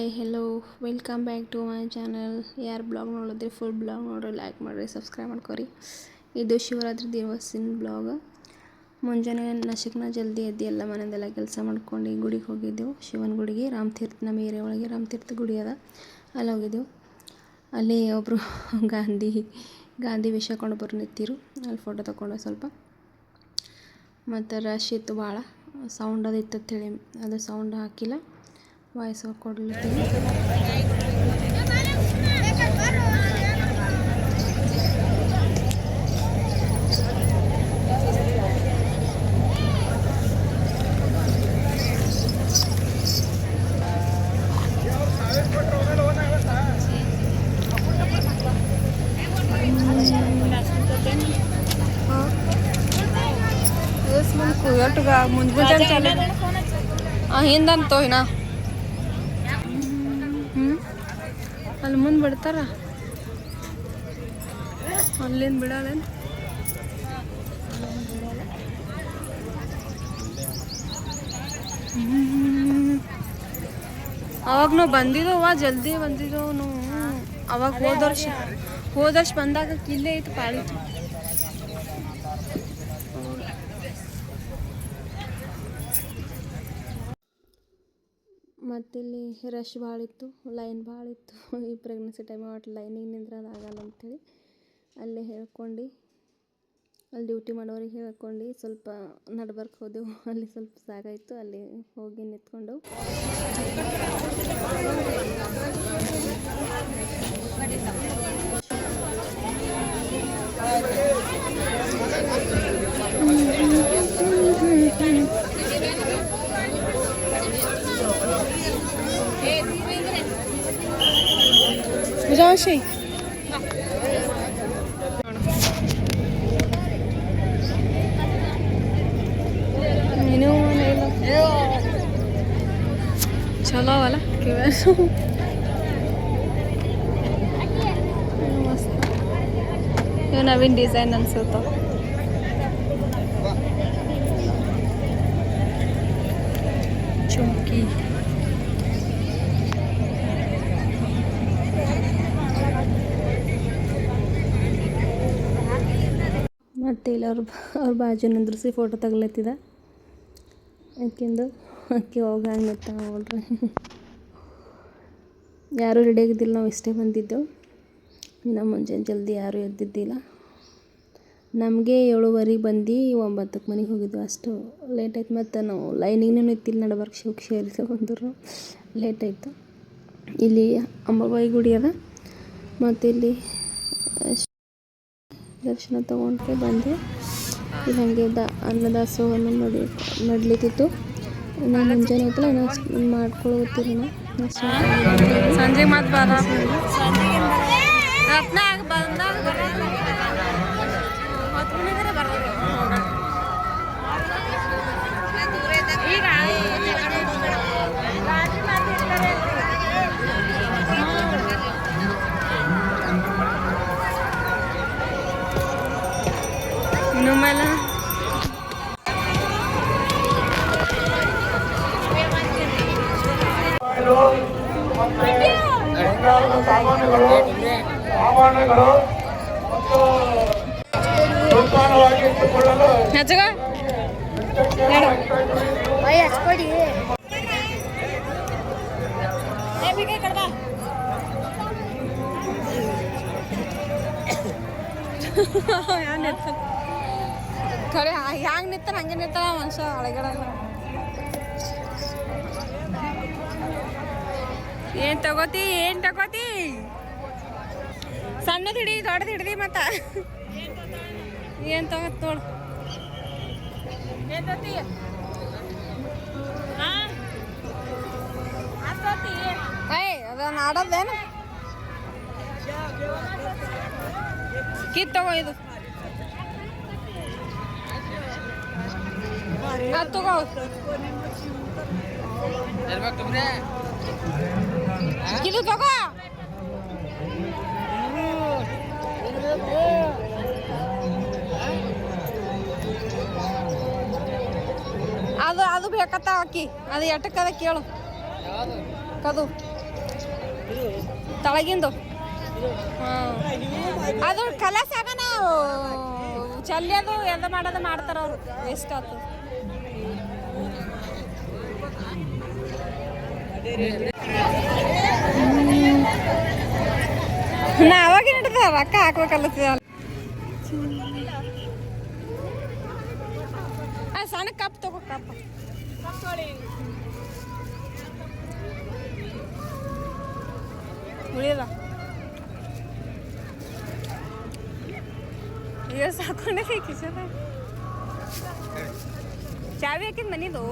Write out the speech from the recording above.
Hi hello welcome back to my channel. ಯಾರು blog ನೋಡಿದ್ರೆ full blog ನೋಡ್ರಿ, like ಮಾಡಿರಿ, ಸಬ್ಸ್ಕ್ರೈಬ್ ಮಾಡ್ಕೊರಿ. ಇದು ಶಿವರಾತ್ರಿ ದಿವಸಿನ ಬ್ಲಾಗ್. ಮುಂಜಾನೆ ನಶಕ್ನ ಜಲ್ದಿ ಎದ್ದು ಎಲ್ಲ ಮನೆಯದೆಲ್ಲ ಕೆಲಸ ಮಾಡ್ಕೊಂಡು ಗುಡಿಗೆ ಹೋಗಿದ್ದೆವು. ಶಿವನ ಗುಡಿಗೆ, ರಾಮತೀರ್ಥ, ನಮ್ಮ ಏರಿಯಾ ಒಳಗೆ ರಾಮತೀರ್ಥ ಗುಡಿ ಅದ, ಅಲ್ಲಿ ಹೋಗಿದ್ದೆವು. ಅಲ್ಲಿ ಒಬ್ಬರು ಗಾಂಧಿ ವೇಷ ಕೊಂಡೊಬ್ಬರು ನಿಂತಿರು, ಅಲ್ಲಿ ಫೋಟೋ ತೊಗೊಂಡು ಸ್ವಲ್ಪ. ಮತ್ತು ರಶ್ ಇತ್ತು ಭಾಳ, ಸೌಂಡ್ ಅದು ಇತ್ತು ಅಂತೇಳಿ ಅದು ಸೌಂಡ್ ಹಾಕಿಲ್ಲ, ವಾಯ್ಸ್ ಕೊಡ್ಲಿಕ್ಕೆ. ಹಿಂದಂತೋ ಇನ್ನ ಅಲ್ಲಿ ಮುಂದೆ ಬಿಡ್ತಾರ, ಅಲ್ಲಿಂದ ಬಿಡಲ್ಲೇನು? ಅವಾಗ ನಾವು ಬಂದಿದ್ದೆವು, ಜಲ್ದಿ ಬಂದಿದ್ದೆವು ನಾವು. ಅವಾಗ ಹೋದ ವರ್ಷ ಬಂದಾಗ ಇಲ್ಲೇ ಇತ್ತು ಪಾಳಿತ್ತು. ಮತ್ತಿಲ್ಲಿ ರಶ್ ಭಾಳ ಇತ್ತು, ಲೈನ್ ಭಾಳ ಇತ್ತು. ಈ ಪ್ರೆಗ್ನೆನ್ಸಿ ಟೈಮ್ ಒಟ್ಟು ಲೈನಿಗೆ ನಿಂದ್ರೋದಾಗಲ್ಲ ಅಂಥೇಳಿ ಅಲ್ಲೇ ಹೇಳ್ಕೊಂಡು, ಅಲ್ಲಿ ಡ್ಯೂಟಿ ಮಾಡೋರಿಗೆ ಹೇಳ್ಕೊಂಡು ಸ್ವಲ್ಪ ನಡ್ಬರ್ಕ್ ಹೋದೆವು. ಅಲ್ಲಿ ಸ್ವಲ್ಪ ಸಾಗಾಯಿತು, ಅಲ್ಲಿ ಹೋಗಿ ನಿಂತ್ಕೊಂಡು ಜಾಶಿ ಚಲೋ ಅವಲ್ಲ ಮಸ್ತ್. ಇವು ನವೀನ್ ಡಿಸೈನ್ ಅನ್ಸುತ್ತ. ಚುಮ್ಕಿ ಮತ್ತು ಇಲ್ಲಿ ಅವ್ರ ಬಾಜು ನಿಂದ್ರಿಸಿ ಫೋಟೋ ತಗ್ಲತ್ತಿದ. ಅಕ್ಕಿ ಹೋಗಿ ಹಂಗೆ ನಿಂತ ನೋಡ್ರಿ. ಯಾರೂ ರೆಡಿ ಆಗಿದ್ದಿಲ್ಲ, ನಾವು ಇಷ್ಟೇ ಬಂದಿದ್ದೆವು. ಇನ್ನು ಮುಂಜಾನೆ ಜಲ್ದಿ ಯಾರೂ ಎದ್ದಿದ್ದಿಲ್ಲ. ನಮಗೆ 7:15 ಬಂದು 9ಕ್ಕೆ ಮನೆಗೆ ಹೋಗಿದ್ವಿ, ಅಷ್ಟು ಲೇಟ್ ಆಯ್ತು. ಮತ್ತು ನಾವು ಲೈನಿಗೂ ನಿಂತಿಲ್ಲ, ನಡ್ಬರ್ಕ್ ಶಿವಕ್ಕೆ ಸೇರಿಸಿ ಬಂದರು, ಲೇಟ್ ಆಯಿತು. ಇಲ್ಲಿ ಅಂಬಾಬಾಯಿ ಗುಡಿ ಅದ, ಮತ್ತು ಇಲ್ಲಿ ದರ್ಶನ ತೊಗೊಂಡ್ಕೆ ಬಂದೆ. ಇಲ್ಲಿ ಹಾಗೆ ಅನ್ನದಾಸೋಹನ ನಡೀತಿತ್ತು. ಇನ್ನು ಮುಂಜಾನೆ ಐತಲ್ಲ, ಇನ್ನೂ ಮಾಡ್ಕೊಳ್ತೀರಿ ಸಂಜೆ ಮತ್ತು ಇನ್ನು ಮೇಲೆ ಸಾಮಾನುಗಳು ಮತ್ತು ಉತ್ಪನ್ನವಾಗಿ ಇಟ್ಟುಕೊಳ್ಳಲು ಖರೆ ಹ್ಯಾಂಗೆ ನಿಂತಾರ ಹಂಗೆ ನಿಂತಾರ ಮನುಷ್ಯ ಒಳಗಡಲ್ಲ. ಏನು ತಗೋತಿ ಸಣ್ಣದು ಹಿಡಿ, ದೊಡ್ಡದು ಹಿಡ್ದಿ. ಮತ್ತು ಏನು ತಗೋತ್ ನೋಡು. ಅದನ್ನು ಆಡೋದೇನು ಕಿತ್ ತಗೋ, ಇದು ಅದು ತಗೋ. ಇದು ತಗೋ. ಅದು ಬೇಕತ್ತ ಅಕ್ಕಿ, ಅದು ಎಟ್ಟಕ್ಕದ ಕೇಳು. ಕದು ತಳಗಿಂದು ಹಾಂ ಅದು ಕಲಸ ಆಗನ ಚಲ್ಯದು ಎಲ್ಲ ಮಾಡೋದು ಮಾಡ್ತಾರ ಅವರು ವೇಸ್ಟ್ ಆಯ್ತು ನಾ ಅವಾಗ ಹಿಡಿದ ರೊಕ್ಕ ಹಾಕ್ಬೇಕಲ್ಲತ್ತದ ಸಣ್ಣ ಕಪ್ ತಗೋ ಕಪ್ ಉಳಿಯಲ್ಲ ಈಗ ಸಾಕೊಂಡೆ ಕಿಶದ ಚಾವಿ ಹಾಕಿದ್ ಮನಿದು